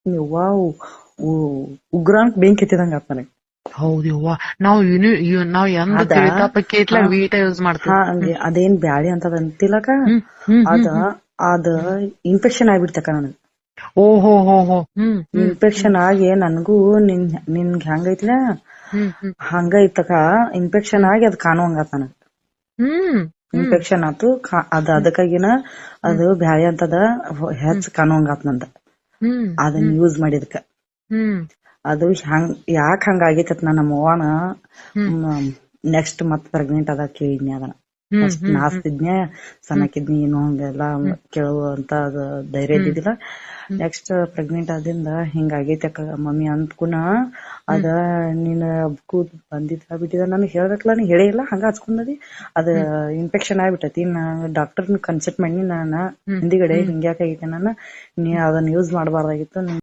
ಯವ್ವ ಉಗ್ರ ಬೆಂಕಿ ಹತ್ತಿದಂಗ ಆತ ನನಗೆ. ಹೌದ್ ಯವ್ವ, ನಾವ್ ಎಂದ ತಿಳಿತಾಪಕ್ಕೆ ಇಟ್ಲ ವೀಟ ಯೂಸ್ ಮಾಡ್ತೀವಿ. ಅದೇನ್ ಬ್ಯಾಳಿ ಅಂತದ ಅಂತಿಲ್ಲಕ, ಅದ ಇನ್ಫೆಕ್ಷನ್ ಆಗ್ಬಿಡ್ತಕ್ಕ ನನಗೆ. ಓಹೋ ಇನ್ಫೆಕ್ಷನ್ ಆಗಿ ನನ್ಗೂ ನಿನ್ಗೆ ಹೆಂಗೈತ್ಲ ಹಂಗ ಇತ್ತಕ. ಇನ್ಫೆಕ್ಷನ್ ಆಗಿ ಅದ್ ಕಾಣುವಂಗಾತ ನನಗ. ಇನ್ಫೆಕ್ಷನ್ ಆತು ಅದಕ್ಕಾಗಿನ ಅದು ಬ್ಯಾಳಿ ಅಂತದ ಹೆಚ್ಚ ಕಾಣುವಂಗಾತ್ ನಂದ ಅದನ್ನ ಯೂಸ್ ಮಾಡಿದ್ಕ. ಅದು ಯಾಕ ಹಂಗ ಆಗೈತತ್ ನಮ್ಮ ಅವ್ವನ ನೆಕ್ಸ್ಟ್ ಮತ್ ಪ್ರೆಗ್ನೆಂಟ್ ಅದ ಕೇಳಿದ್ನಿ. ಅದನ್ನ ಫಸ್ಟ್ ನಾಸ್ತಿದ್ನೆ, ಸಣ್ಣಕಿದ್ನಿ, ಏನು ಹಂಗೆಲ್ಲಾ ಕೇಳುವಂತ ಧೈರ್ಯ ಇದ್ದಿದ್ದಿಲ್ಲ. ನೆಕ್ಸ್ಟ್ ಪ್ರೆಗ್ನೆಂಟ್ ಆದಿಂದ ಹಿಂಗ ಆಗೈತಕ್ಕ ಮಮ್ಮಿ ಅಂದ್ಕುನ ಅದ ನೀನ್ ಬಂದಿದ್ದ ಬಿಟ್ಟಿದ ನನಗ್ ಹೇಳ್ಬೇಕಲ್ಲ, ನೀ ಹೇಳೇ ಇಲ್ಲ, ಹಂಗ ಹಚ್ಕೊಂಡದಿ. ಅದ ಇನ್ಫೆಕ್ಷನ್ ಆಗ್ಬಿಟ್ಟತಿ. ಡಾಕ್ಟರ್ನ ಕನ್ಸಲ್ಟ್ ಮಾಡಿ ನಾನು ಹಿಂದಿಗಡೆ ಹಿಂಗ್ಯಾಕ ಆಗೈತೆ, ನೀ ಅದನ್ನ ಯೂಸ್ ಮಾಡಬಾರ್ದಾಗಿತ್ತು.